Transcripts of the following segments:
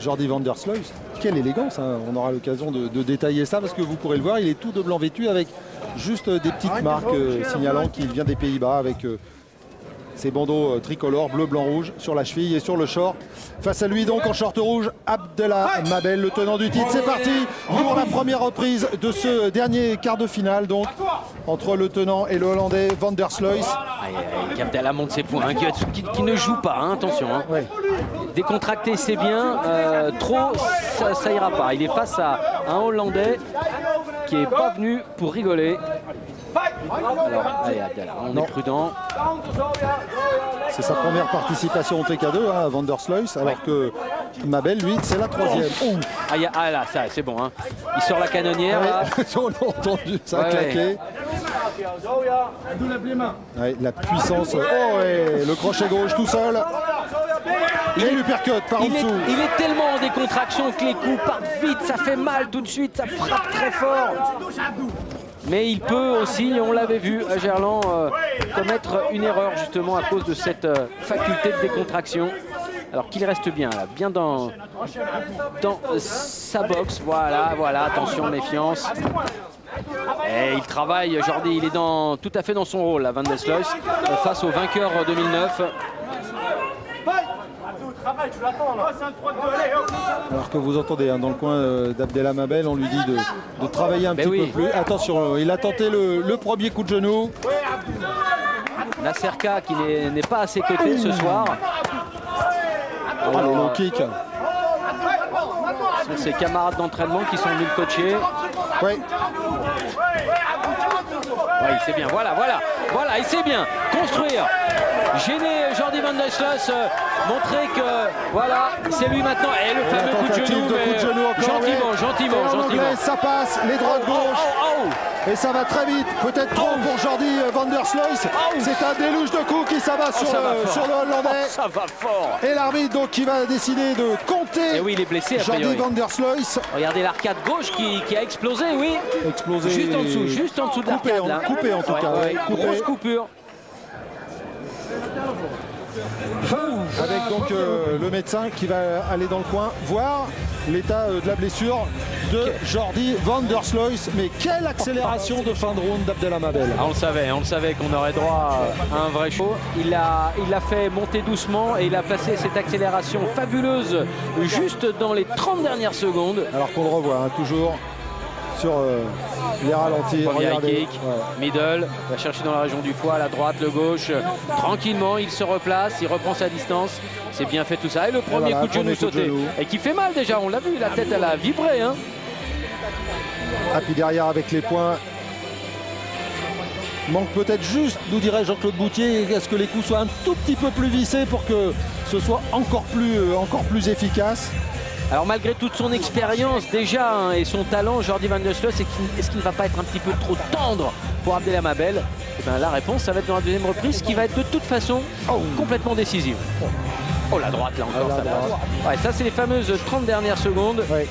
Jordi van der Sloot. Quelle élégance, hein. On aura l'occasion de détailler ça parce que vous pourrez le voir, il est tout de blanc vêtu avec juste des petites marques signalant qu'il vient des Pays-Bas avec ses bandeaux tricolores bleu, blanc, rouge sur la cheville et sur le short. Face à lui donc en short rouge, Abdelhamabel, le tenant du titre. C'est parti pour la première reprise de ce dernier quart de finale donc entre le tenant et le Hollandais Van der Sloot. Abdelhamabel monte ses points, hein, qui ne joue pas, hein, attention. Hein. Ouais. Décontracté c'est bien, trop ça ira pas. Il est face à un Hollandais qui n'est pas venu pour rigoler. Alors, allez Abdelhamabel, on est prudent. C'est sa première participation au TK2, hein, Van der Sloot, alors que Mabel, lui, c'est la troisième. Ah là, ça c'est bon. Hein. Il sort la canonnière. Là. On a entendu ça claquer. Ouais, la puissance. Et le crochet gauche tout seul. Et l'uppercut par en dessous. Il est tellement en décontraction que les coups partent vite, ça fait mal tout de suite, ça frappe très fort. Mais il peut aussi, on l'avait vu à Gerland, commettre une erreur justement à cause de cette faculté de décontraction. Alors qu'il reste bien, là, bien dans sa boxe. Voilà, attention, méfiance. Et il travaille, Jordi, il est tout à fait dans son rôle, Van der Sloot, face au vainqueur 2009. Alors que vous entendez hein, dans le coin d'Abdelhamabel, on lui dit de travailler un petit peu plus. Attention, il a tenté le premier coup de genou. Naserka qui n'est pas à ses côtés ce soir. Le low kick. Ce sont ses camarades d'entraînement qui sont venus le coacher. Oui. Oui, c'est bien, voilà, il sait bien construire, gêner Jordi Van der Sloot, montrer que, voilà, c'est lui maintenant, et le fameux coup de genou, gentiment. Ça passe, les droites gauche, et ça va très vite, peut-être trop pour Jordi Van der Sloot, c'est un déluge de coups qui s'abat sur le Hollandais. Ça va fort. Et l'arbitre donc qui va décider de compter. Et oui, il est blessé a Jordi priori. Van der Sloot. Regardez l'arcade gauche qui a explosé, oui. Explosé. Juste en dessous de l'arcade. Coupé en tout cas. Grosse coupure. Avec donc le médecin qui va aller dans le coin voir l'état de la blessure de Jordi Van der Sloot. Mais quelle accélération de fin de round d'Abdelhamabel. On le savait qu'on aurait droit à un vrai show. Il l'a fait monter doucement et il a placé cette accélération fabuleuse juste dans les 30 dernières secondes. Alors qu'on le revoit hein, toujours sur les ralentis. Premier high kick, middle, va chercher dans la région du foie, la droite, le gauche. Tranquillement, il se replace, il reprend sa distance. C'est bien fait tout ça. Et le premier coup de genou sauté. Et qui fait mal déjà, on l'a vu, la tête elle a vibré. Hein. Ah, puis derrière avec les points. Manque peut-être juste, nous dirait Jean-Claude Boutier, est-ce que les coups soient un tout petit peu plus vissés pour que ce soit encore plus efficace. Alors malgré toute son expérience déjà hein, et son talent, Jordi Van der Sloot, est-ce qu'il ne va pas être un petit peu trop tendre pour Abdelhamabel? Et bien, la réponse, ça va être dans la deuxième reprise, qui va être de toute façon complètement décisive. Oh, la droite là encore, ça passe. Ouais, ça c'est les fameuses 30 dernières secondes. Ouais.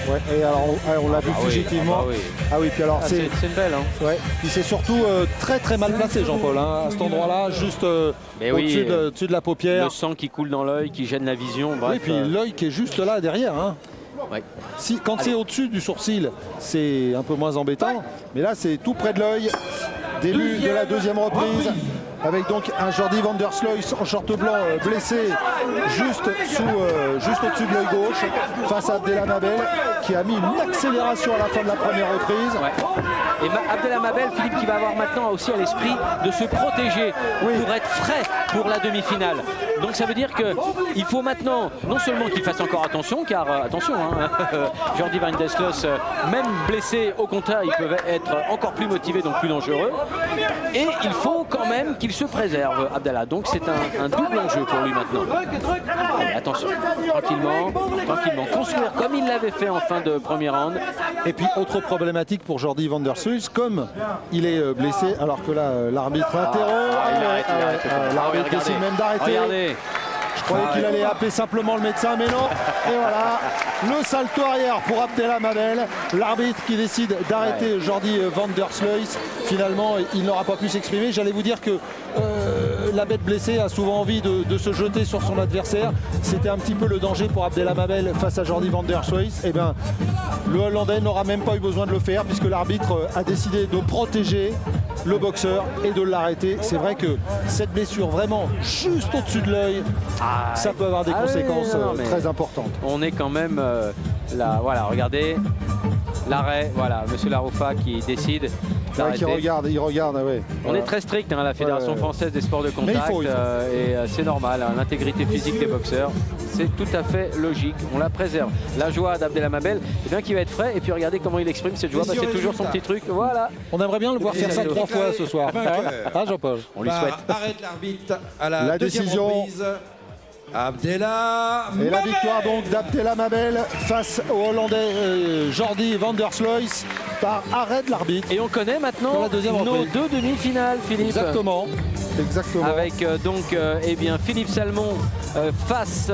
Ouais, et alors on l'a vu fugitivement. Oui, puis alors c'est une belle. Hein. Ouais. Puis c'est surtout très mal placé, Jean-Paul. Hein, à cet endroit-là, juste au-dessus de la paupière. Le sang qui coule dans l'œil, qui gêne la vision. Bref, et puis l'œil qui est juste là derrière. Hein. Ouais. Quand c'est au-dessus du sourcil, c'est un peu moins embêtant. Mais là, c'est tout près de l'œil. Début de la deuxième reprise. Avec donc un Jordi Van der Sloot en short blanc blessé juste au-dessus de l'œil gauche face à Abdelhamabel qui a mis une accélération à la fin de la première reprise. Ouais. Et Abdelhamabel, Philippe, qui va avoir maintenant aussi à l'esprit de se protéger pour être frais pour la demi-finale. Donc ça veut dire qu'il faut maintenant non seulement qu'il fasse encore attention, car attention, hein, Jordi Van der Sloot, même blessé, au contraire, ils peuvent être encore plus motivés, donc plus dangereux. Et il faut quand même qu'il se préserve, Abdallah. Donc c'est un double enjeu pour lui maintenant. Allez, attention, tranquillement, construire comme il l'avait fait en fin de premier round. Et puis autre problématique pour Jordi Van der Sloot, comme il est blessé, alors que là l'arbitre interrompt, l'arbitre décide même d'arrêter. Je croyais qu'il allait appeler simplement le médecin, mais non. Et voilà, le salto arrière pour Abdelhamabel. L'arbitre qui décide d'arrêter Jordi Van der Sloot. Finalement, il n'aura pas pu s'exprimer. J'allais vous dire que la bête blessée a souvent envie de se jeter sur son adversaire. C'était un petit peu le danger pour Abdelhamabel face à Jordi van der Sloot. Et bien, le Hollandais n'aura même pas eu besoin de le faire puisque l'arbitre a décidé de protéger le boxeur et de l'arrêter. C'est vrai que cette blessure vraiment juste au-dessus de l'œil, ça peut avoir des conséquences très importantes. On est quand même là, voilà, regardez l'arrêt, voilà, Monsieur Laroufa qui décide d'arrêter. Il regarde, ouais. On est très strict, hein, la Fédération française des sports de contact, il faut. Et c'est normal, hein, l'intégrité physique des boxeurs, c'est tout à fait logique, on la préserve. La joie d'Abdelhamabel, eh bien, qui va être frais, et puis regardez comment il exprime cette joie, bah, c'est toujours son petit truc, voilà. On aimerait bien le voir faire ça 3 fois ce soir. Ah, Jean-Paul. On lui souhaite. Arrête l'arbitre à la deuxième décision. reprise. Abdelhamabel. Et la victoire donc d'Abdelhamabel face au Hollandais Jordi van der Sloot par arrêt de l'arbitre. Et on connaît maintenant Dans la deuxième nos reprise. 2 demi-finales, Philippe. Exactement. Avec eh bien, Philippe Salmon face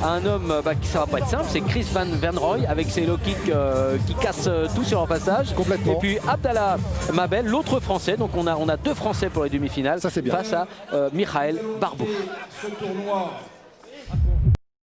à un homme qui ça va pas être simple, c'est Chris Van Roy avec ses low kicks qui cassent tout sur leur passage. Complètement. Et puis Abdelhamabel, l'autre français, donc on a 2 français pour les demi-finales Ça, c'est bien. face à Michael Barbot. Ce tournoi